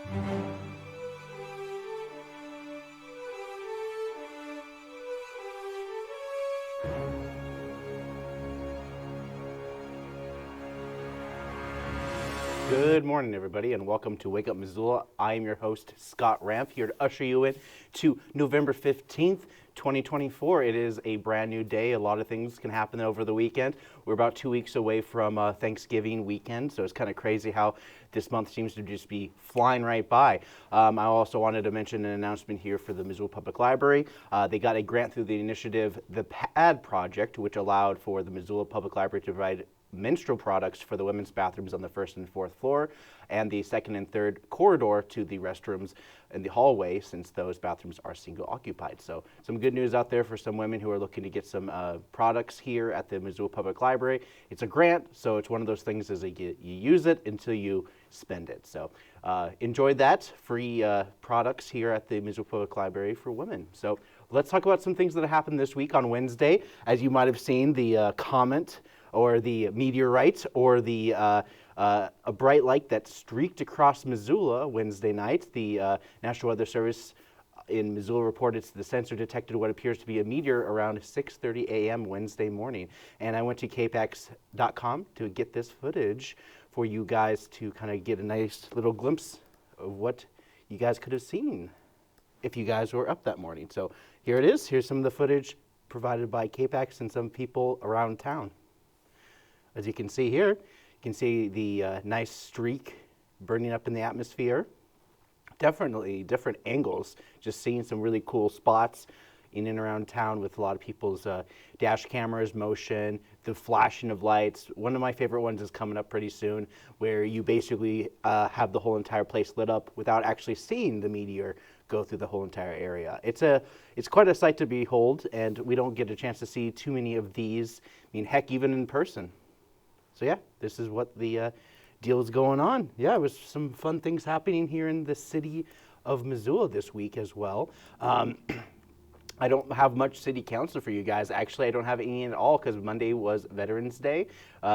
Good morning, everybody, and welcome to Wake Up Missoula. I am your host, Scott Ramp, here to usher you in to November 15th, 2024. It is a brand new day. A lot of things can happen over the weekend. We're about 2 weeks away from Thanksgiving weekend, so it's kind of crazy how this month seems to just be flying right by. I also wanted to mention an announcement here for the Missoula Public Library. They got a grant through the initiative, the PAD Project, which allowed for the Missoula Public Library to provide menstrual products for the women's bathrooms on the first and fourth floor and the second and third corridor to the restrooms in the hallway, since those bathrooms are single occupied. So some good news out there for some women who are looking to get some products here at the Missoula Public Library. It's a grant, so it's one of those things as you use it until you spend it. So enjoy that free products here at the Missoula Public Library for women. So let's talk about some things that happened this week on Wednesday. As you might have seen, the comet or the meteorite, or the a bright light that streaked across Missoula Wednesday night. The National Weather Service in Missoula reported the sensor detected what appears to be a meteor around 6:30 a.m. Wednesday morning. And I went to kpax.com to get this footage for you guys to kind of get a nice little glimpse of what you guys could have seen if you guys were up that morning. So here it is. Here's some of the footage provided by KPAX and some people around town. As you can see here, you can see the nice streak burning up in the atmosphere. Definitely different angles, just seeing some really cool spots in and around town with a lot of people's dash cameras, motion, the flashing of lights. One of my favorite ones is coming up pretty soon, where you basically have the whole entire place lit up without actually seeing the meteor go through the whole entire area. It's quite a sight to behold, and we don't get a chance to see too many of these. I mean, heck, even in person. So yeah, this is what the deal is going on. Yeah, it was some fun things happening here in the city of Missoula this week as well. I don't have much city council for you guys. Actually, I don't have any at all because Monday was Veterans Day.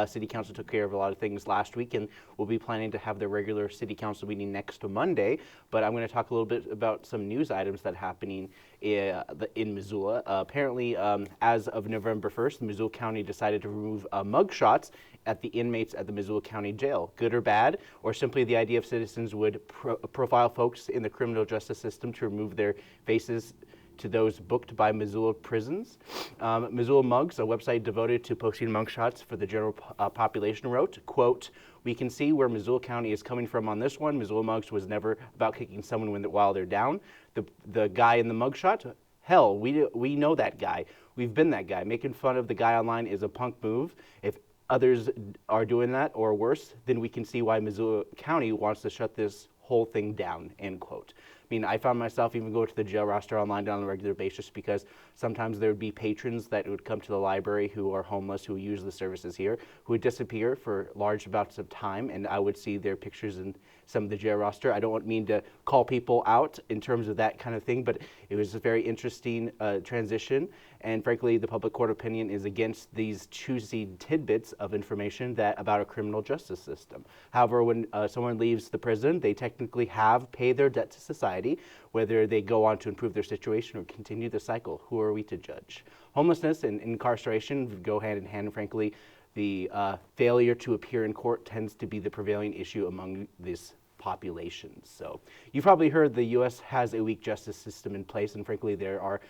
City council took care of a lot of things last week, and we'll be planning to have their regular city council meeting next Monday. But I'm going to talk a little bit about some news items that are happening in Missoula. Apparently, as of November 1st, Missoula County decided to remove mugshots at the inmates at the Missoula County Jail. Good or bad, or simply the idea of citizens would profile folks in the criminal justice system to remove their faces to those booked by Missoula prisons. Missoula Mugs, a website devoted to posting mugshots for the general population, wrote, quote, "We can see where Missoula County is coming from on this one. Missoula Mugs was never about kicking someone while they're down. The guy in the mugshot, hell, we know that guy. We've been that guy. Making fun of the guy online is a punk move. If others are doing that or worse, then we can see why Missoula County wants to shut this whole thing down," end quote. I mean, I found myself even going to the jail roster online on a regular basis because sometimes there would be patrons that would come to the library who are homeless, who use the services here, who would disappear for large amounts of time, and I would see their pictures in some of the jail roster. I don't mean to call people out in terms of that kind of thing, but it was a very interesting transition, and frankly, the public court opinion is against these juicy tidbits of information about a criminal justice system. However, when someone leaves the prison, they technically have paid their debt to society. Whether they go on to improve their situation or continue the cycle, who are we to judge? Homelessness and incarceration go hand in hand. Frankly, the failure to appear in court tends to be the prevailing issue among this population. So you've probably heard the U.S. has a weak justice system in place, and frankly, there are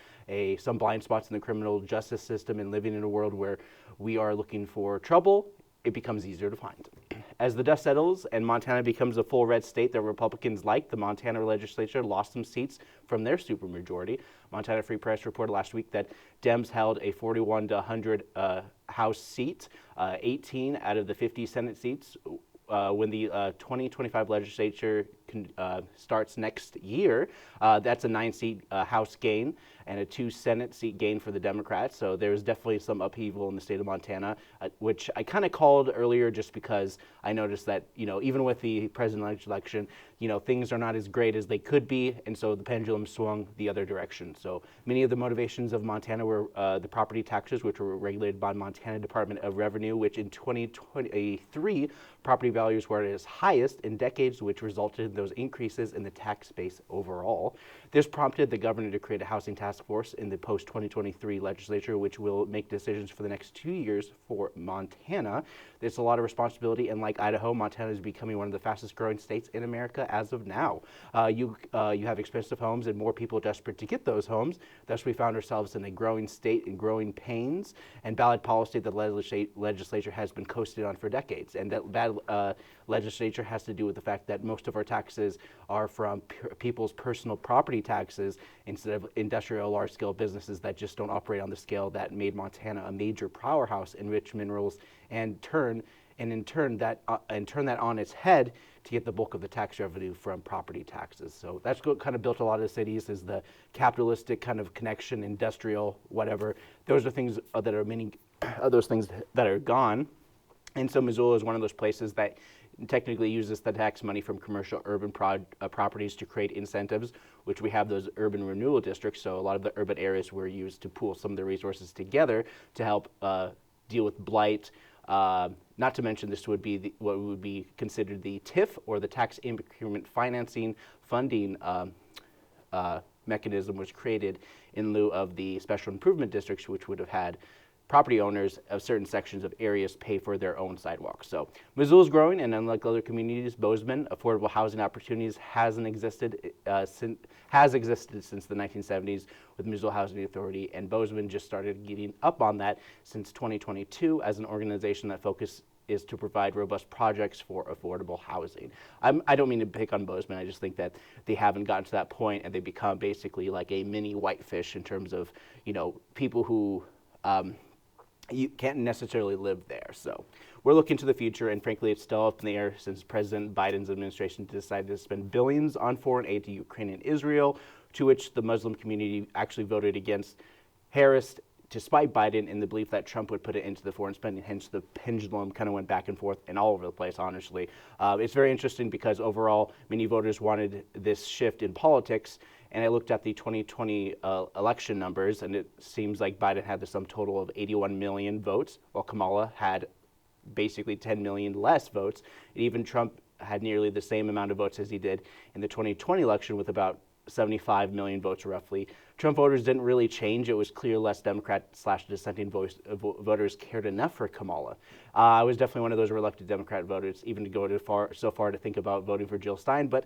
some blind spots in the criminal justice system, and living in a world where we are looking for trouble, it becomes easier to find. As the dust settles and Montana becomes a full red state that Republicans like, the Montana legislature lost some seats from their supermajority. Montana Free Press reported last week that Dems held a 41 to 100 House seat, 18 out of the 50 Senate seats. When the 2025 legislature starts next year, that's a 9-seat House gain and a 2 Senate seat gain for the Democrats. So there's definitely some upheaval in the state of Montana, which I kind of called earlier just because I noticed that, even with the presidential election, things are not as great as they could be. And so the pendulum swung the other direction. So many of the motivations of Montana were the property taxes, which were regulated by Montana Department of Revenue, which in 2023, property values were at its highest in decades, which resulted in those increases in the tax base overall. This prompted the governor to create a housing task force in the post-2023 legislature, which will make decisions for the next 2 years for Montana. There's a lot of responsibility, and like Idaho, Montana is becoming one of the fastest growing states in America as of now. You have expensive homes and more people desperate to get those homes. Thus, we found ourselves in a growing state and growing pains, and ballot policy that the legislature has been coasted on for decades. And that legislature has to do with the fact that most of our taxes are from people's personal property taxes instead of industrial large-scale businesses that just don't operate on the scale that made Montana a major powerhouse in rich minerals, and turn that on its head to get the bulk of the tax revenue from property taxes. So that's what kind of built a lot of the cities, is the capitalistic kind of connection, industrial, whatever. Those are things that are many of those things that are gone. And so Missoula is one of those places that technically uses the tax money from commercial urban properties to create incentives, which we have those urban renewal districts. So a lot of the urban areas were used to pool some of the resources together to help deal with blight. Not to mention, this would be what would be considered the TIF, or the tax increment financing funding mechanism, was created in lieu of the special improvement districts, which would have had property owners of certain sections of areas pay for their own sidewalks. So Missoula is growing, and unlike other communities, Bozeman, affordable housing opportunities has existed since the 1970s with Missoula Housing Authority, and Bozeman just started getting up on that since 2022 as an organization that focus is to provide robust projects for affordable housing. I don't mean to pick on Bozeman, I just think that they haven't gotten to that point, and they become basically like a mini Whitefish in terms of, people who you can't necessarily live there. So we're looking to the future, and frankly, it's still up in the air since President Biden's administration decided to spend billions on foreign aid to Ukraine and Israel, to which the Muslim community actually voted against Harris to spite Biden in the belief that Trump would put it into the foreign spending. Hence, the pendulum kind of went back and forth and all over the place, honestly. It's very interesting because overall, many voters wanted this shift in politics. And I looked at the 2020 election numbers, and it seems like Biden had the sum total of 81 million votes, while Kamala had basically 10 million less votes. And even Trump had nearly the same amount of votes as he did in the 2020 election, with about 75 million votes roughly. Trump voters didn't really change. It was clear less Democrat/dissenting voters cared enough for Kamala. I was definitely one of those reluctant Democrat voters, even to go so far to think about voting for Jill Stein, but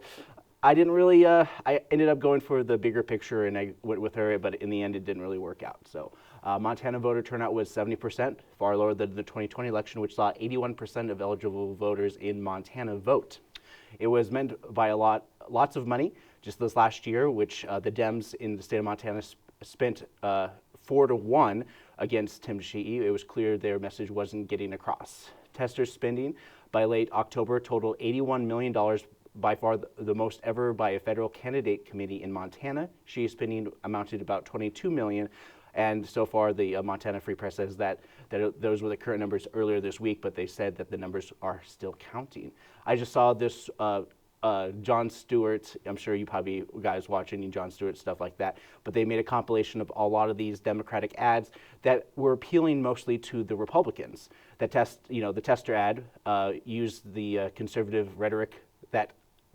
I didn't really, I ended up going for the bigger picture, and I went with her, but in the end it didn't really work out. So Montana voter turnout was 70%, far lower than the 2020 election, which saw 81% of eligible voters in Montana vote. It was meant by lots of money just this last year, which the Dems in the state of Montana spent 4-1 against Tim Sheehy. It was clear their message wasn't getting across. Tester spending by late October totaled $81 million, by far the most ever by a federal candidate committee in Montana. Sheehy's spending amounted to about $22 million. And so far, the Montana Free Press says that those were the current numbers earlier this week, but they said that the numbers are still counting. I just saw this Jon Stewart, I'm sure you probably guys watch any Jon Stewart stuff like that, but they made a compilation of a lot of these Democratic ads that were appealing mostly to the Republicans. The Tester ad used the conservative rhetoric that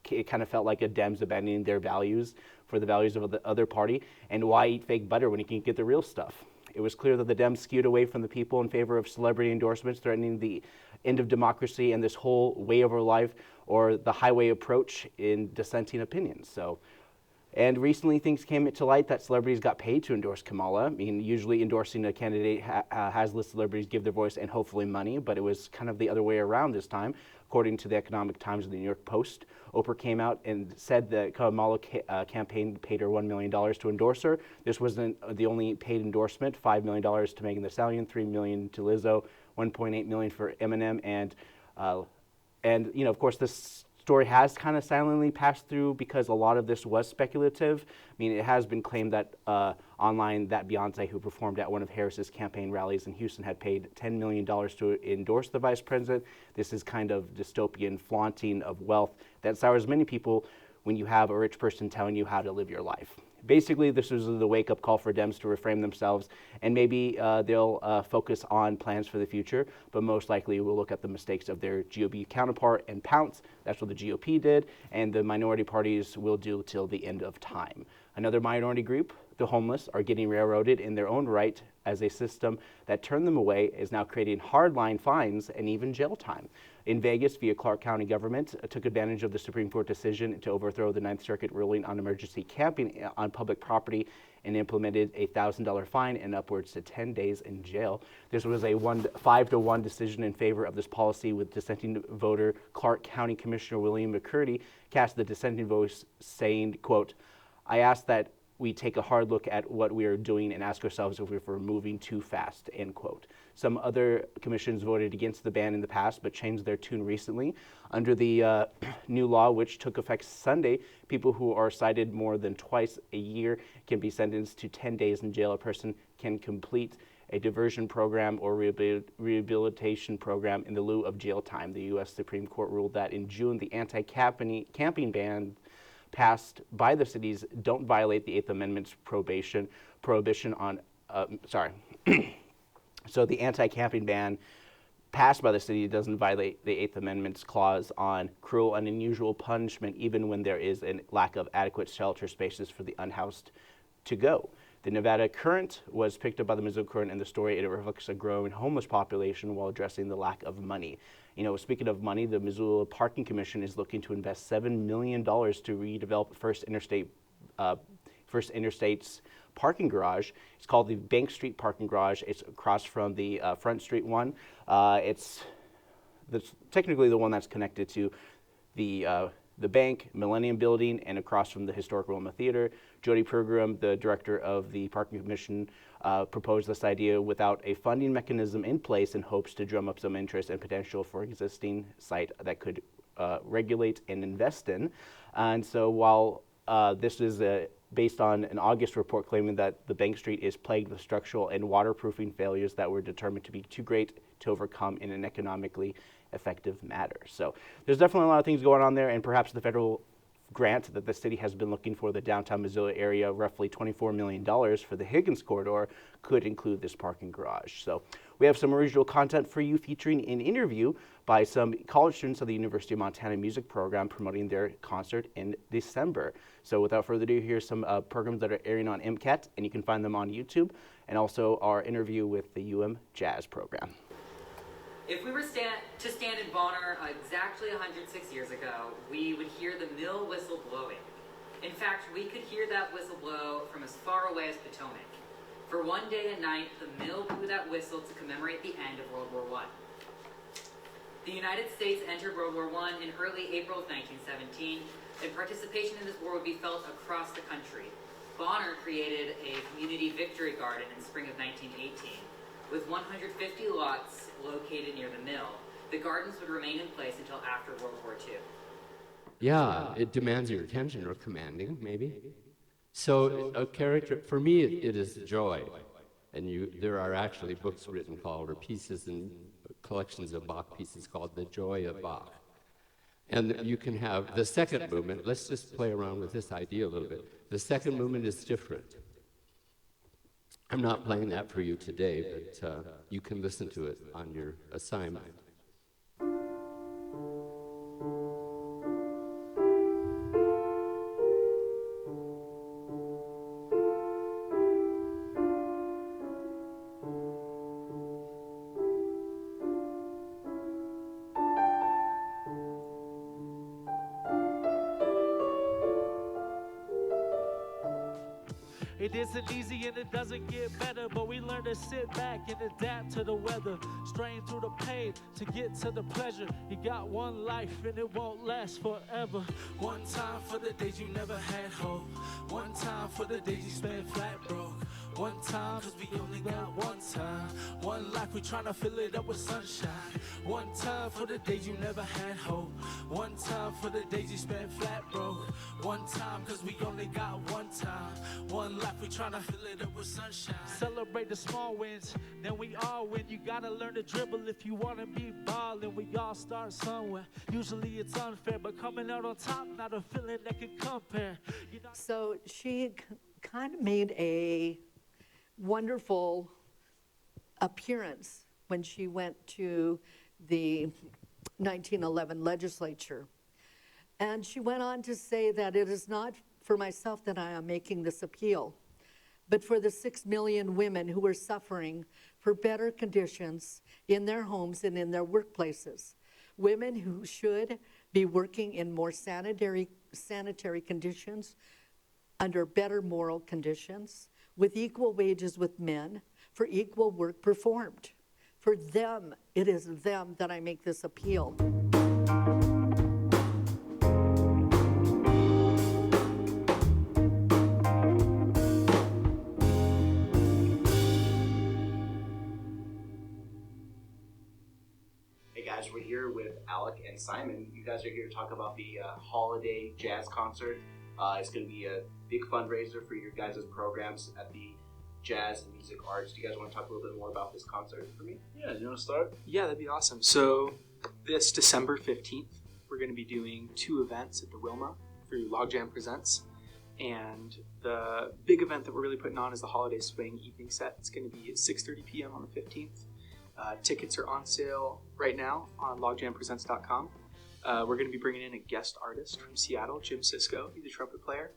it kind of felt like a Dems abandoning their values for the values of the other party, and why eat fake butter when you can get the real stuff. It was clear that the Dems skewed away from the people in favor of celebrity endorsements, threatening the end of democracy and this whole way over life, or the highway approach in dissenting opinions. And recently things came to light that celebrities got paid to endorse Kamala. I mean, usually endorsing a candidate has the celebrities give their voice and hopefully money, but it was kind of the other way around this time. According to the Economic Times and the New York Post, Oprah came out and said that Kamala campaign paid her $1 million to endorse her. This wasn't the only paid endorsement: $5 million to Megan Thee Stallion, $3 million to Lizzo, $1.8 million for Eminem, and of course, this story has kind of silently passed through because a lot of this was speculative. I mean, it has been claimed that online that Beyonce, who performed at one of Harris's campaign rallies in Houston, had paid $10 million to endorse the vice president. This is kind of dystopian flaunting of wealth that sours many people when you have a rich person telling you how to live your life. Basically, this is the wake-up call for Dems to reframe themselves, and maybe they'll focus on plans for the future, but most likely will look at the mistakes of their GOP counterpart and pounce. That's what the GOP did, and the minority parties will do till the end of time. Another minority group, the homeless, are getting railroaded in their own right, as a system that turned them away is now creating hardline fines and even jail time. In Vegas, via Clark County government, took advantage of the Supreme Court decision to overthrow the Ninth Circuit ruling on emergency camping on public property and implemented a $1,000 fine and upwards to 10 days in jail. This was a 5-1 decision in favor of this policy, with dissenting voter Clark County Commissioner William McCurdy cast the dissenting vote saying, quote, "I ask that we take a hard look at what we are doing and ask ourselves if we're moving too fast," end quote. Some other commissions voted against the ban in the past, but changed their tune recently. Under the new law, which took effect Sunday, people who are cited more than twice a year can be sentenced to 10 days in jail. A person can complete a diversion program or rehabilitation program in the lieu of jail time. The U.S. Supreme Court ruled that in June, the anti-camping ban passed by the cities don't violate the Eighth Amendment's prohibition on, so the anti-camping ban passed by the city doesn't violate the Eighth Amendment's clause on cruel and unusual punishment, even when there is a lack of adequate shelter spaces for the unhoused to go. The Nevada Current was picked up by the Missoula Current, and the story, it reflects a growing homeless population while addressing the lack of money. You know, speaking of money, the Missoula Parking Commission is looking to invest $7 million to redevelop First Interstate's parking garage. It's called the Bank Street Parking Garage. It's across from the Front Street one. It's technically the one that's connected to the bank, Millennium Building, and across from the historic Roma Theater. Jody Pergram, the director of the Parking Commission, proposed this idea without a funding mechanism in place in hopes to drum up some interest and potential for existing site that could regulate and invest in. And so while this is based on an August report claiming that the Bank Street is plagued with structural and waterproofing failures that were determined to be too great to overcome in an economically effective manner. So there's definitely a lot of things going on there, and perhaps the federal grant that the city has been looking for the downtown Missoula area, roughly $24 million for the Higgins corridor, could include this parking garage. So we have some original content for you, featuring an interview by some college students of the University of Montana music program promoting their concert in December. So without further ado, here's some programs that are airing on MCAT, and you can find them on YouTube, and also our interview with the Jazz program. If we were to stand in Bonner exactly 106 years ago, we would hear the mill whistle blowing. In fact, we could hear that whistle blow from as far away as Potomac. For one day and night, the mill blew that whistle to commemorate the end of World War I. The United States entered World War I in early April of 1917, and participation in this war would be felt across the country. Bonner created a community victory garden in spring of 1918. With 150 lots located near the mill, the gardens would remain in place until after World War II. Yeah, it demands your attention, or commanding, maybe. So a character, for me, it is joy. And there are actually books written called, or pieces and collections of Bach pieces called The Joy of Bach. And you can have the second movement. Let's just play around with this idea a little bit. The second movement is different. I'm not playing that for you today, but you can listen to it on your assignment. It isn't easy and it doesn't get better, but we learn to sit back and adapt to the weather, strain through the pain to get to the pleasure. You got one life and it won't last forever. One time for the days you never had hope. One time for the days you spent flat broke. One time, cause we only got one time. One life, we tryna fill it up with sunshine. One time for the days you never had hope. One time for the days you spent flat broke. One time, cause we only got one time. One life, we tryna fill it up with sunshine. Celebrate the small wins, then we all win. You gotta learn to dribble if you wanna be ballin'. We all start somewhere. Usually it's unfair, but coming out on top, not a feeling that can compare. You know? So she kind of made a wonderful appearance when she went to the 1911 legislature. And she went on to say that it is not for myself that I am making this appeal, but for the 6 million women who are suffering for better conditions in their homes and in their workplaces. Women who should be working in more sanitary conditions, under better moral conditions, with equal wages with men, for equal work performed. For them, it is them that I make this appeal. Hey guys, we're here with Alec and Simon. You guys are here to talk about the holiday jazz concert. It's going to be a big fundraiser for your guys' programs at the Jazz and Music Arts. Do you guys want to talk a little bit more about this concert for me? Yeah, you want to start? Yeah, that'd be awesome. So this December 15th, we're going to be doing 2 events at the Wilma through Logjam Presents. And the big event that we're really putting on is the Holiday Swing evening set. It's going to be at 6:30 p.m. on the 15th. Tickets are on sale right now on logjampresents.com. We're going to be bringing in a guest artist from Seattle, Jim Sisko. He's a trumpet player,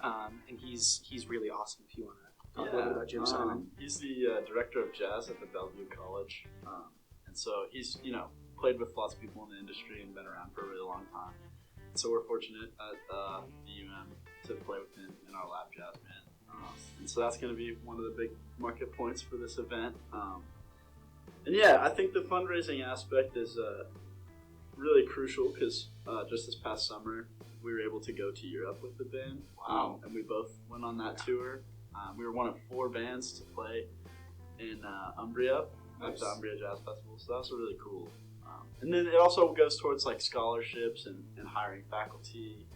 and he's really awesome. If you want to talk a little bit about Jim, Simon. He's the director of jazz at the Bellevue College, and so he's played with lots of people in the industry and been around for a really long time. And so we're fortunate at the UM to play with him in our lab jazz band, and so that's going to be one of the big market points for this event. And yeah, I think the fundraising aspect is really crucial because just this past summer we were able to go to Europe with the band. Wow. And we both went on that tour. We were one of 4 bands to play in Umbria at the Umbria Jazz Festival, so that was really cool. And then it also goes towards like scholarships and hiring faculty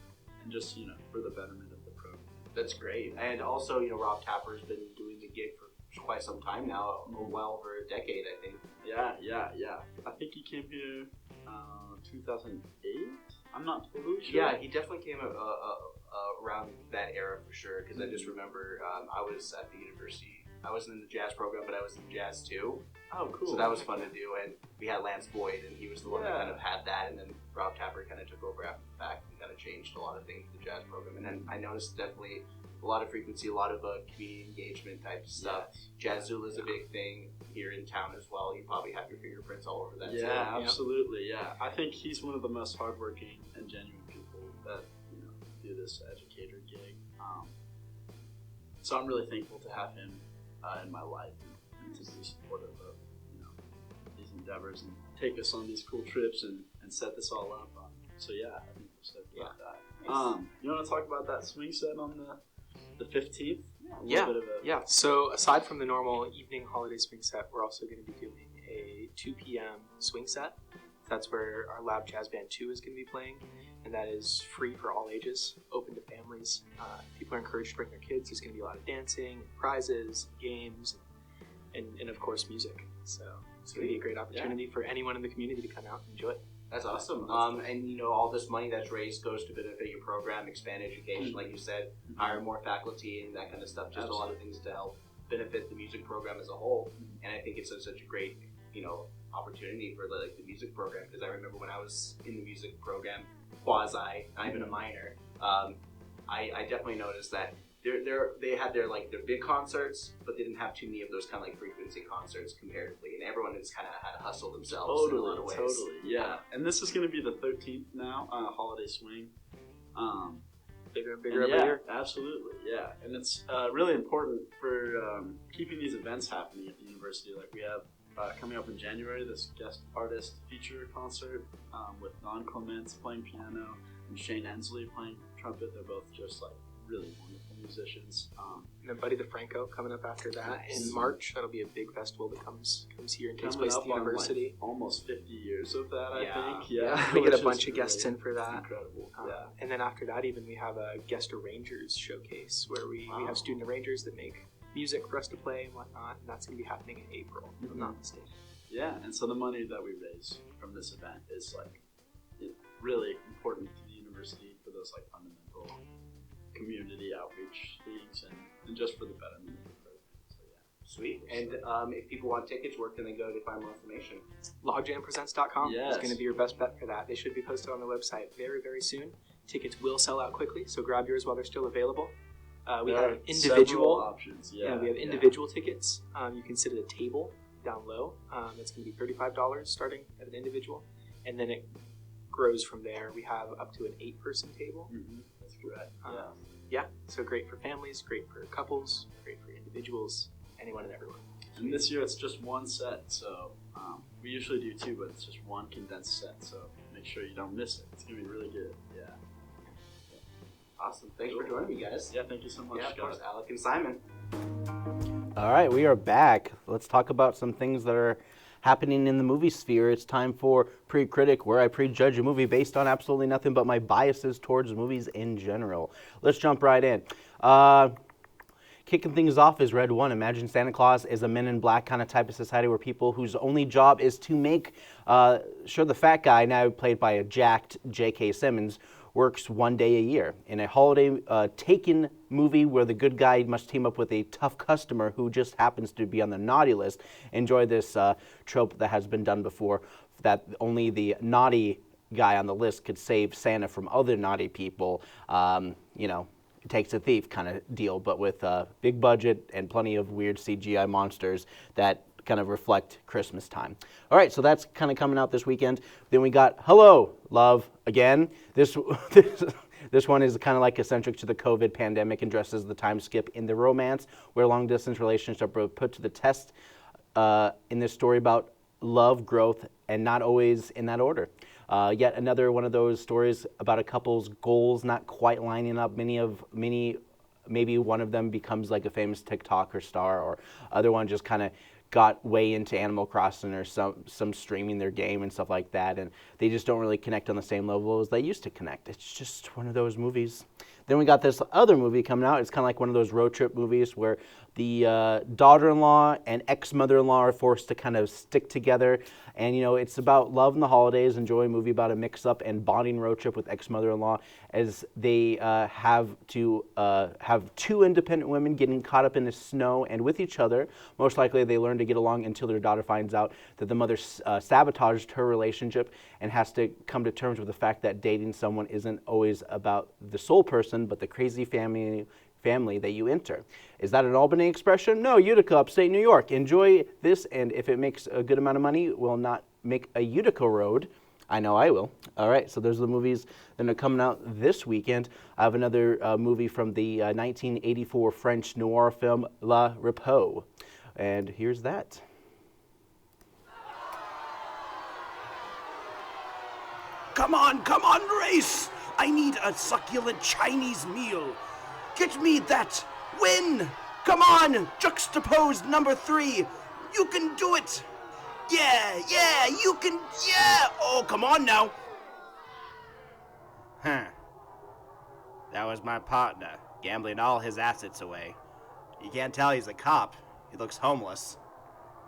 and just for the betterment of the program. That's great. And also, Rob Tapper's been doing the gig for quite some time now, well over a decade, I think. Yeah. I think he came here 2008. I'm not totally sure. Yeah, he definitely came around that era for sure, because I just remember I was at the university. I wasn't in the jazz program, but I was in jazz too. Oh, cool. So that was fun to do, and we had Lance Boyd, and he was the one that kind of had that, and then Rob Tapper kind of took over after the fact and kind of changed a lot of things with the jazz program. And then I noticed definitely a lot of frequency, a lot of community engagement type stuff. Yes. Jazzula is a big thing here in town as well. You probably have your fingerprints all over that too. Yeah, absolutely. Yeah, I think he's one of the most hardworking and genuine people that do this educator gig. So I'm really thankful to have him in my life and to be supportive of these endeavors and take us on these cool trips and set this all up. So yeah, I think we're stoked about that. Nice. You want to talk about that swing set on the 15th? Yeah. So aside from the normal evening holiday swing set, we're also going to be doing a 2 p.m. swing set. That's where our Lab Jazz Band 2 is going to be playing, and that is free for all ages, open to families. People are encouraged to bring their kids. There's going to be a lot of dancing, prizes, games, and of course music. So it's going to be a great opportunity for anyone in the community to come out and enjoy it. That's awesome. And all this money that's raised goes to benefit your program, expand education, like you said, hire more faculty and that kind of stuff. Just a lot of things to help benefit the music program as a whole. And I think it's such a great, opportunity for the music program, because I remember when I was in the music program, quasi, not even a minor, I definitely noticed that they had their big concerts, but they didn't have too many of those kind of frequency concerts comparatively, and everyone just kind of had to hustle themselves in a lot of ways. Totally, yeah. And this is going to be the 13th now, Holiday Swing. Bigger and bigger every year. Absolutely, yeah. And it's really important for keeping these events happening at the university. Like we have coming up in January, this guest artist feature concert with Don Clements playing piano and Shane Ensley playing trumpet. They're both just really wonderful musicians. And then Buddy the Franco coming up after that in March. That'll be a big festival that comes here and takes Coming place at up the on, university. like, almost 50 years of that, I Yeah. think. Yeah, We get a which bunch is of guests really- in for that. Incredible. And then after that, even we have a guest arrangers showcase where we have student arrangers that make music for us to play and whatnot. And that's going to be happening in April, if I'm not mistaken. Yeah, and so the money that we raise from this event is like really important to the university for those like fundamental community outreach things and just for the betterment of the program. So yeah. Sweet. And if people want tickets, where can they go to find more information? Logjampresents.com Yes. is going to be your best bet for that. They should be posted on the website very, very soon. Tickets will sell out quickly, so grab yours while they're still available. We There have are individual several options. Yeah, we have individual tickets. You can sit at a table down low. It's going to be $35 starting at an individual, and then it grows from there. We have up to an 8-person table. Mm-hmm. That's correct. Yeah, so great for families, great for couples, great for individuals, anyone and everyone. And this year it's just one set, so we usually do 2, but it's just one condensed set. So make sure you don't miss it. It's gonna be really good. Yeah. Awesome. Thanks for joining me, guys. Yeah. Thank you so much. Yeah, of Scott. course, Alec and Simon. All right, we are back. Let's talk about some things that are happening in the movie sphere. It's time for Pre-Critic, where I prejudge a movie based on absolutely nothing but my biases towards movies in general. Let's jump right in. Kicking things off is Red One. Imagine Santa Claus is a Men in Black kind of type of society where people whose only job is to make sure the fat guy, now played by a jacked J.K. Simmons, works one day a year. In a holiday Taken movie where the good guy must team up with a tough customer who just happens to be on the naughty list. Enjoy this trope that has been done before, that only the naughty guy on the list could save Santa from other naughty people. It takes a thief kind of deal, but with big budget and plenty of weird CGI monsters that kind of reflect Christmas time. All right, so that's kind of coming out this weekend. Then we got Hello, Love, again. This one is kind of like eccentric to the COVID pandemic and dresses the time skip in the romance where long-distance relationships are put to the test in this story about love, growth, and not always in that order. Yet another one of those stories about a couple's goals not quite lining up. Maybe one of them becomes like a famous TikToker star, or other one just kind of got way into Animal Crossing or some streaming their game and stuff like that, and they just don't really connect on the same level as they used to connect. It's just one of those movies. Then we got this other movie coming out. It's kind of like one of those road trip movies where the daughter-in-law and ex-mother-in-law are forced to kind of stick together. And, it's about love in the holidays. Enjoy a movie about a mix-up and bonding road trip with ex-mother-in-law as they have to have 2 independent women getting caught up in the snow and with each other. Most likely they learn to get along until their daughter finds out that the mother sabotaged her relationship and has to come to terms with the fact that dating someone isn't always about the sole person, but the crazy family that you enter. Is that an Albany expression? No, Utica, upstate New York. Enjoy this, and if it makes a good amount of money, we'll not make a Utica road. I know I will. All right, so those are the movies that are coming out this weekend. I have another movie from the 1984 French noir film La Repos, and here's that. Come on, race! I need a succulent Chinese meal. Get me that. Win! Come on, juxtaposed number 3. You can do it. Yeah, you can, yeah! Oh, come on now. Huh. That was my partner, gambling all his assets away. You can't tell he's a cop. He looks homeless.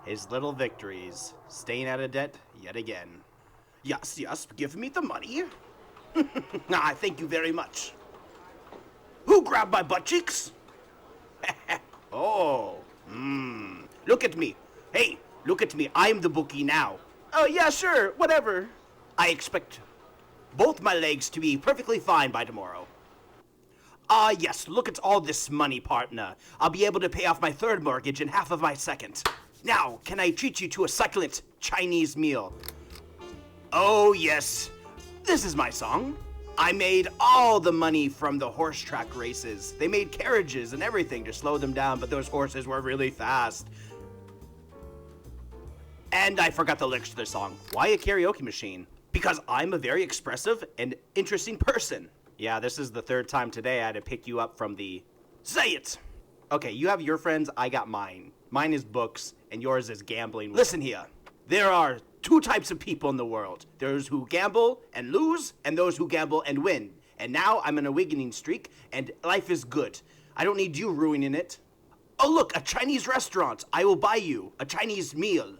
His little victories, staying out of debt yet again. Yes, give me the money. Thank you very much. Who grabbed my butt cheeks? Look at me. Hey, look at me. I'm the bookie now. Oh, yeah, sure, whatever. I expect both my legs to be perfectly fine by tomorrow. Yes, look at all this money, partner. I'll be able to pay off my 3rd mortgage in half of my 2nd. Now, can I treat you to a succulent Chinese meal? Oh, yes. This is my song. I made all the money from the horse track races. They made carriages and everything to slow them down, but those horses were really fast. And I forgot the lyrics to the song. Why a karaoke machine? Because I'm a very expressive and interesting person. Yeah, this is the third time today I had to pick you up from the... Say it! Okay, you have your friends, I got mine. Mine is books, and yours is gambling. Listen here. There are two types of people in the world. Those who gamble and lose, and those who gamble and win. And now I'm on a winning streak, and life is good. I don't need you ruining it. Oh, look, a Chinese restaurant. I will buy you a Chinese meal.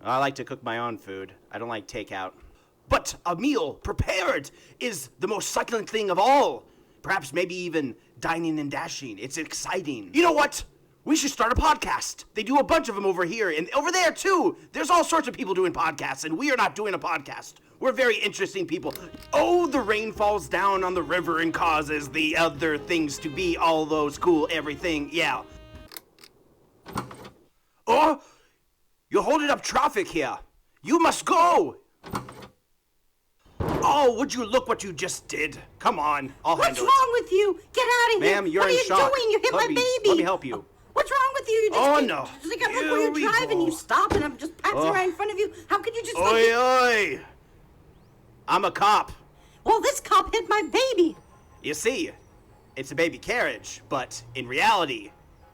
I like to cook my own food. I don't like takeout. But a meal prepared is the most succulent thing of all. Perhaps maybe even dining and dashing. It's exciting. You know what? We should start a podcast. They do a bunch of them over here and over there too. There's all sorts of people doing podcasts, and we are not doing a podcast. We're very interesting people. Oh, the rain falls down on the river and causes the other things to be all those cool everything. Yeah. Oh, you're holding up traffic here. You must go. Oh, would you look what you just did? Come on, I'll What's handle wrong with you? Get out of here. Ma'am, you're what in are you shock. doing? You hit my baby. Let me help you. What's wrong with you? You just Oh, keep- no. Just like, look Here where we you're driving. go. You stop and I'm just passing Oh. right in front of you. How could you just Oi, like... oi! I'm a cop. Well, this cop hit my baby. You see, it's a baby carriage, but in reality,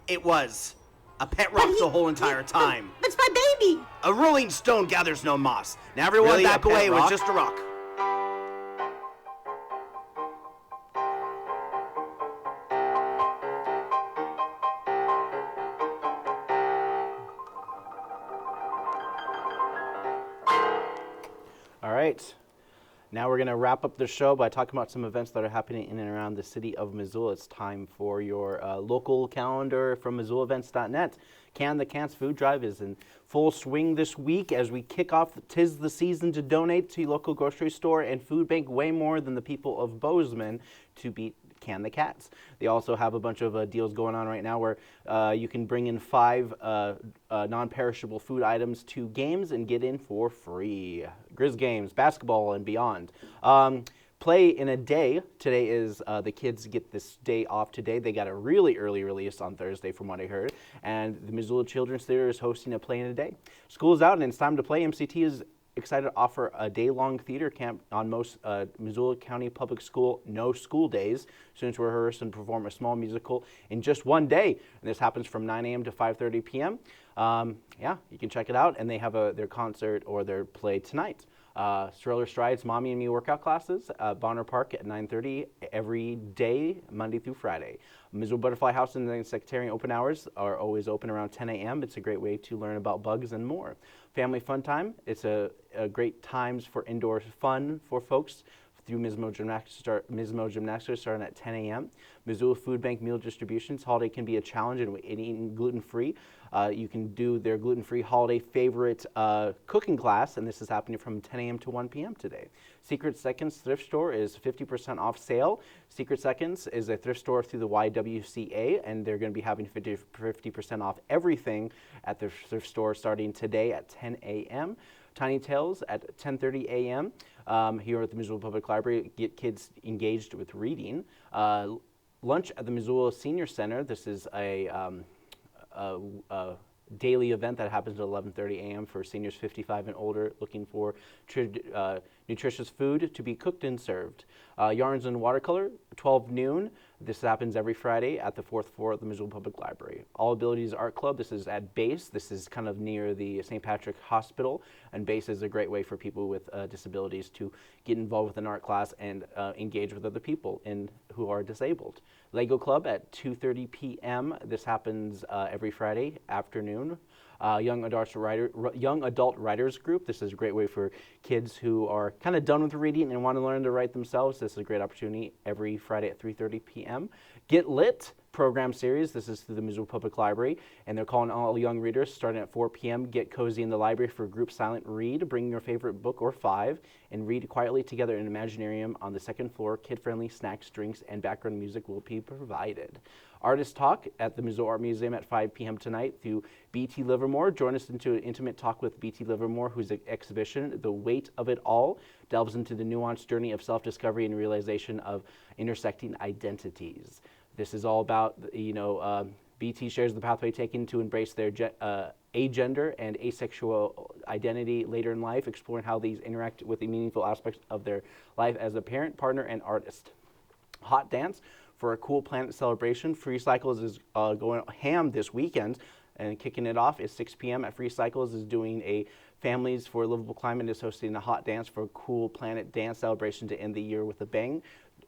it was a pet rock the whole entire time. But it's my baby. A rolling stone gathers no moss. Now everyone Really, a back pet away, it was rock? just a rock. All right. Now we're going to wrap up the show by talking about some events that are happening in and around the city of Missoula. It's time for your local calendar from MissoulaEvents.net. Can the Cans Food Drive is in full swing this week as we kick off Tis the Season to donate to your local grocery store and food bank way more than the people of Bozeman to beat Can the Cats. They also have a bunch of deals going on right now where you can bring in 5 non-perishable food items to games and get in for free. Grizz games, basketball, and beyond. Play in a day. Today is the kids get this day off today. They got a really early release on Thursday from what I heard. And the Missoula Children's Theater is hosting a play in a day. School's out and it's time to play. MCT is excited to offer a day-long theater camp on most Missoula County Public School no school days. Students will rehearse and perform a small musical in just one day. And this happens from 9 a.m. to 5:30 p.m. Yeah, you can check it out. And they have their concert or their play tonight. Stroller Strides Mommy and Me workout classes at Bonner Park at 9:30 every day, Monday through Friday. Missoula Butterfly House and the Sectarian open hours are always open around 10 a.m. It's a great way to learn about bugs and more. Family Fun Time, it's a great times for indoor fun for folks through Mismo Gymnastics starting at 10 a.m. Missoula Food Bank meal distributions. Holiday can be a challenge in eating gluten-free. You can do their gluten-free holiday favorite cooking class, and this is happening from 10 a.m. to 1 p.m. today. Secret Seconds Thrift Store is 50% off sale. Secret Seconds is a thrift store through the YWCA, and they're going to be having 50% off everything at the thrift store starting today at 10 a.m. Tiny Tales at 10:30 a.m. Here at the Missoula Public Library, get kids engaged with reading. Lunch at the Missoula Senior Center. This is a daily event that happens at 11:30 a.m. for seniors 55 and older looking for nutritious food to be cooked and served. Yarns and Watercolor, 12 noon. This happens every Friday at the 4th floor of the Missoula Public Library. All Abilities Art Club, this is at Base. This is kind of near the St. Patrick Hospital, and Base is a great way for people with disabilities to get involved with an art class and engage with other people who are disabled. Lego Club at 2:30 p.m. This happens every Friday afternoon. Young Adult Writers Group. This is a great way for kids who are kind of done with reading and want to learn to write themselves. This is a great opportunity every Friday at 3:30 p.m. Get Lit program series. This is through the Missoula Public Library, and they're calling all young readers starting at 4 p.m. Get cozy in the library for a group silent read. Bring your favorite book or 5 and read quietly together in an Imaginarium on the 2nd floor. Kid-friendly snacks, drinks, and background music will be provided. Artist Talk at the Missoula Art Museum at 5 p.m. tonight through B.T. Livermore. Join us into an intimate talk with B.T. Livermore, whose exhibition, The Weight of It All, delves into the nuanced journey of self-discovery and realization of intersecting identities. This is all about, BT shares the pathway taken to embrace their agender and asexual identity later in life, exploring how these interact with the meaningful aspects of their life as a parent, partner, and artist. hot dance for a Cool Planet celebration. Free Cycles is going ham this weekend, and kicking it off is 6 p.m. at Free Cycles is doing a Families for a Livable Climate is hosting a hot dance for a Cool Planet dance celebration to end the year with a bang.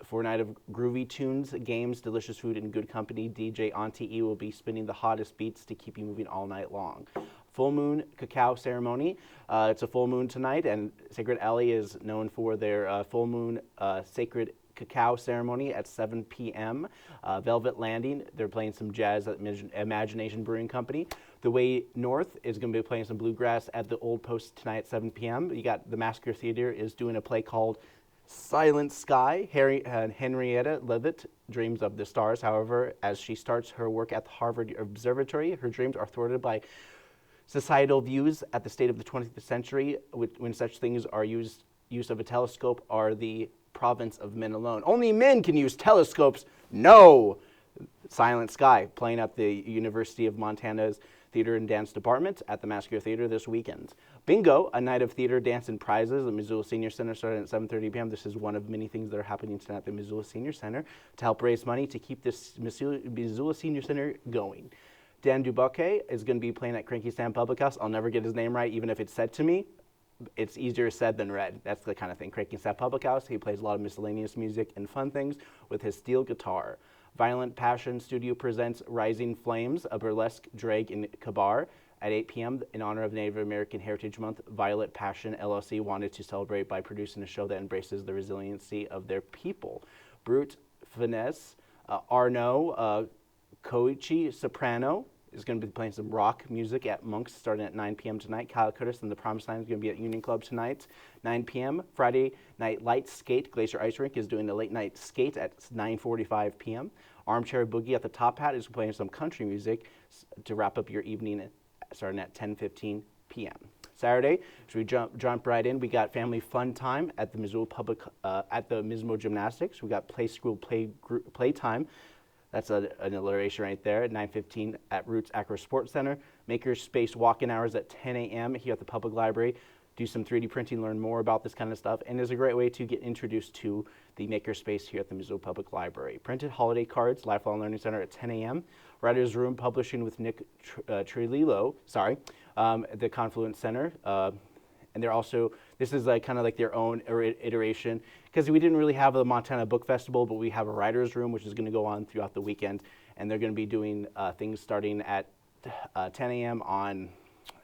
For a night of groovy tunes, games, delicious food, and good company, DJ Auntie E will be spinning the hottest beats to keep you moving all night long. Full Moon Cacao Ceremony. It's a full moon tonight, and Sacred Alley is known for their full moon sacred cacao ceremony at 7 p.m. Velvet Landing, they're playing some jazz at Imagination Brewing Company. The Way North is going to be playing some bluegrass at the Old Post tonight at 7 p.m. You got the Massacre Theater is doing a play called Silent Sky. Henrietta Leavitt dreams of the stars. However, as she starts her work at the Harvard Observatory, her dreams are thwarted by societal views at the state of the 20th century, when such things are use of a telescope are the province of men alone. Only men can use telescopes. No! Silent Sky, playing at the University of Montana's Theater and Dance Department at the Massacre Theater this weekend. Bingo, a night of theater, dance, and prizes at Missoula Senior Center starting at 7:30 p.m. This is one of many things that are happening tonight at the Missoula Senior Center to help raise money to keep this Missoula Senior Center going. Dan Dubuque is going to be playing at Cranky Sam Public House. I'll never get his name right, even if it's said to me. It's easier said than read. That's the kind of thing. Cranky Sam Public House. He plays a lot of miscellaneous music and fun things with his steel guitar. Violent Passion Studio presents Rising Flames, a burlesque drag in Kabar at 8 p.m. in honor of Native American Heritage Month. Violet Passion LLC wanted to celebrate by producing a show that embraces the resiliency of their people. Brute Finesse, Arno, Koichi Soprano is going to be playing some rock music at Monk's starting at 9 p.m. tonight. Kyle Curtis and the Promised Land is going to be at Union Club tonight, 9 p.m. Friday Night Light Skate, Glacier Ice Rink is doing a late night skate at 9:45 p.m. Armchair Boogie at the Top Hat is playing some country music to wrap up your evening starting at 10:15 p.m. Saturday, should we jump right in? We got Family Fun Time at the Missoula at the Mismo Gymnastics. We got Play School Playtime. That's an alliteration right there at 9:15 at Roots Acro Sports Center. Makerspace walk-in hours at 10 a.m. here at the public library. Do some 3D printing, learn more about this kind of stuff, and it's a great way to get introduced to the Makerspace here at the Missoula Public Library. Printed holiday cards, Lifelong Learning Center at 10 a.m. Writer's Room Publishing with Nick Trililo, the Confluence Center. And they're also, this is like kind of like their own iteration, because we didn't really have a Montana Book Festival, but we have a writer's room, which is going to go on throughout the weekend, and they're going to be doing things starting at 10 a.m. on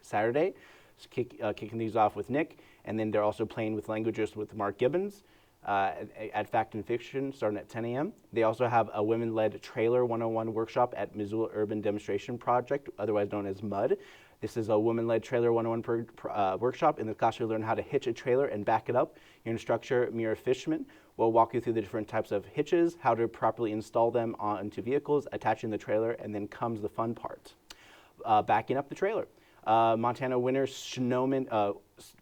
Saturday, so kicking these off with Nick, and then they're also playing with languages with Mark Gibbons at Fact and Fiction starting at 10 a.m. They also have a women-led Trailer 101 workshop at Missoula Urban Demonstration Project, otherwise known as MUD. This is a woman-led Trailer 101 workshop. In the class, you'll learn how to hitch a trailer and back it up. Your instructor, Mira Fishman, will walk you through the different types of hitches, how to properly install them onto vehicles, attaching the trailer, and then comes the fun part, backing up the trailer. Montana Winter Snowman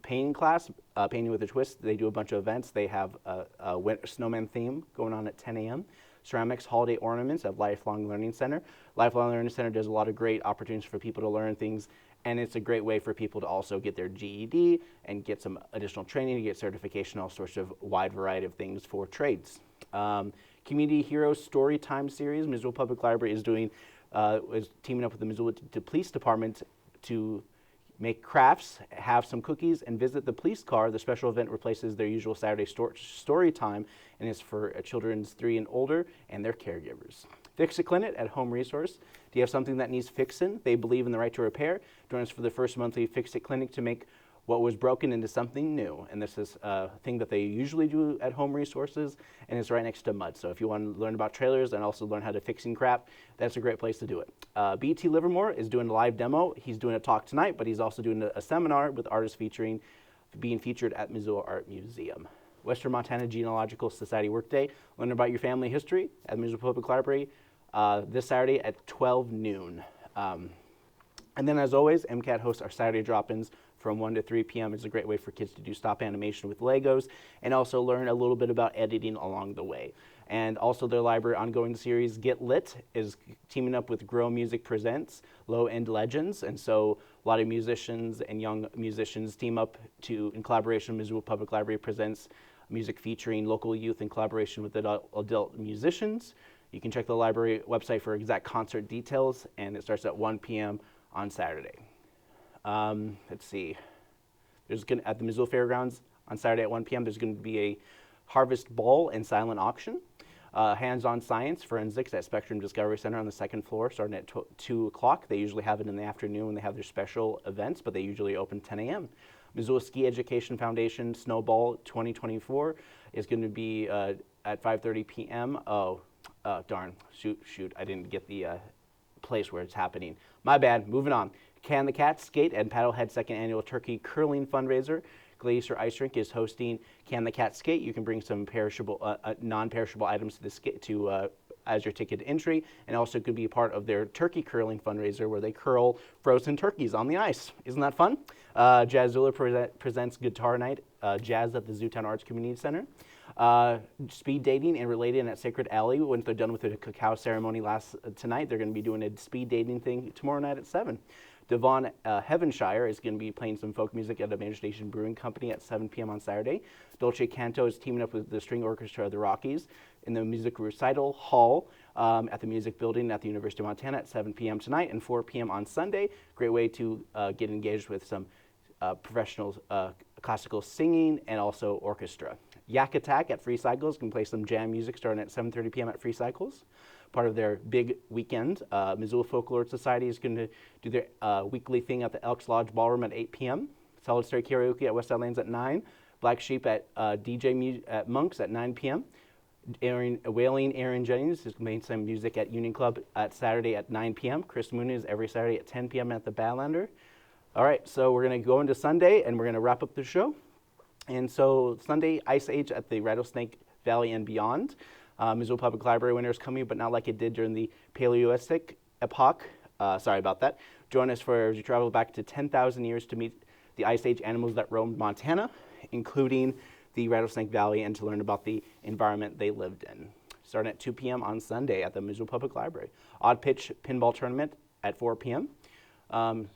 painting class, Painting with a Twist. They do a bunch of events. They have a winter snowman theme going on at 10 a.m. Ceramics Holiday Ornaments at Lifelong Learning Center. Lifelong Learning Center does a lot of great opportunities for people to learn things, and it's a great way for people to also get their GED and get some additional training to get certification, all sorts of wide variety of things for trades. Community Heroes Storytime Series, Missoula Public Library is doing, is teaming up with the Missoula Police Department to make crafts, have some cookies, and visit the police car. The special event replaces their usual Saturday story time and is for children's 3 and older and their caregivers. Fix a Clinic at Home Resource. Do you have something that needs fixing? They believe in the right to repair. Join us for the first monthly Fix It Clinic to make what was broken into something new. And this is a thing that they usually do at Home Resources, and it's right next to MUD. So if you want to learn about trailers and also learn how to fixing crap, that's a great place to do it. BT Livermore is doing a live demo. He's doing a talk tonight, but he's also doing a seminar with artists being featured at Missoula Art Museum. Western Montana Genealogical Society Workday. Learn about your family history at Missoula Public Library this Saturday at 12 noon. And then, as always, MCAT hosts our Saturday drop-ins from 1 to 3 p.m. It's a great way for kids to do stop animation with Legos and also learn a little bit about editing along the way. And also their library ongoing series, Get Lit, is teaming up with Grow Music Presents Low End Legends. And so a lot of musicians and young musicians team up to, in collaboration, Missoula Public Library presents music featuring local youth in collaboration with adult musicians. You can check the library website for exact concert details, and it starts at 1 p.m. on Saturday. Let's see. At the Missoula Fairgrounds on Saturday at 1 p.m., there's going to be a harvest ball and silent auction. Hands-on science forensics at Spectrum Discovery Center on the second floor, starting at 2 o'clock. They usually have it in the afternoon when they have their special events, but they usually open 10 a.m. Missoula Ski Education Foundation Snowball 2024 is going to be at 5:30 p.m. Oh, darn, shoot, I didn't get the place where it's happening. My bad, moving on. Can the Cats Skate and Paddlehead second annual turkey curling fundraiser. Glacier Ice Rink is hosting Can the Cat Skate. You can bring some perishable, non-perishable items to the skate as your ticket entry, and also could be a part of their turkey curling fundraiser where they curl frozen turkeys on the ice. Isn't that fun? Jazzula presents Guitar Night, Jazz at the Zootown Arts Community Center. Speed dating and related at Sacred Alley. When they're done with the cacao ceremony tonight, they're going to be doing a speed dating thing tomorrow night at 7. Devon Heavenshire is going to be playing some folk music at Imagination Brewing Company at 7 p.m. on Saturday. Dolce Canto is teaming up with the String Orchestra of the Rockies in the Music Recital Hall at the Music Building at the University of Montana at 7 p.m. tonight and 4 p.m. on Sunday. Great way to get engaged with some professional classical singing and also orchestra. Yak Attack at Free Cycles can play some jam music starting at 7:30 p.m. at Free Cycles. Part of their big weekend. Missoula Folklore Society is going to do their weekly thing at the Elks Lodge Ballroom at 8 p.m. Solid State Karaoke at West Side Lanes at 9. Black Sheep at at Monks at 9 p.m. Wailing Aaron Jennings is playing some music at Union Club at Saturday at 9 p.m. Chris Moon is every Saturday at 10 p.m. at the Badlander. All right, so we're going to go into Sunday, and we're going to wrap up the show. And so Sunday, Ice Age at the Rattlesnake Valley and beyond. Missoula Public Library winter is coming, but not like it did during the Paleolithic epoch. Sorry about that. Join us as you travel back to 10,000 years to meet the Ice Age animals that roamed Montana, including the Rattlesnake Valley, and to learn about the environment they lived in. Starting at 2 p.m. on Sunday at the Missoula Public Library. Odd Pitch Pinball Tournament at 4 p.m.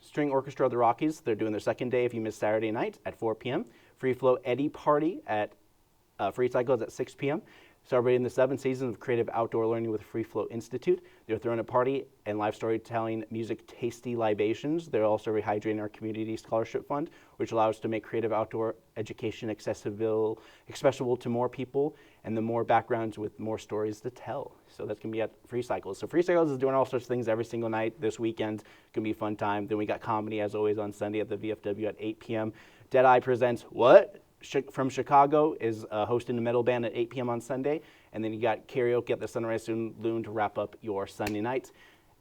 String Orchestra of the Rockies, they're doing their second day if you missed Saturday night at 4 p.m. Free Flow Eddie Party at Free Cycles at 6 p.m. Celebrating the 7 seasons of creative outdoor learning with Free Flow Institute. They're throwing a party and live storytelling, music, tasty libations. They're also rehydrating our community scholarship fund, which allows us to make creative outdoor education accessible to more people and the more backgrounds with more stories to tell. So that's going to be at Free Cycles. So Free Cycles is doing all sorts of things every single night this weekend. It's going to be a fun time. Then we got comedy, as always, on Sunday at the VFW at 8 p.m. Deadeye presents What? From Chicago is hosting the metal band at 8 p.m. on Sunday. And then you got karaoke at the Sunrise Saloon to wrap up your Sunday night.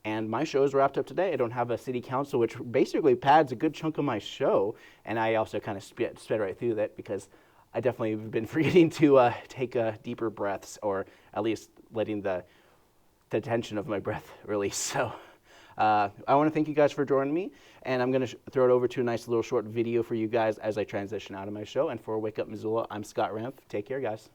And my show is wrapped up today. I don't have a city council, which basically pads a good chunk of my show. And I also kind of sped right through that because I definitely have been forgetting to take deeper breaths, or at least letting the tension of my breath release. So I want to thank you guys for joining me, and I'm going to throw it over to a nice little short video for you guys as I transition out of my show. And for Wake Up Missoula, I'm Scott Ramp. Take care, guys.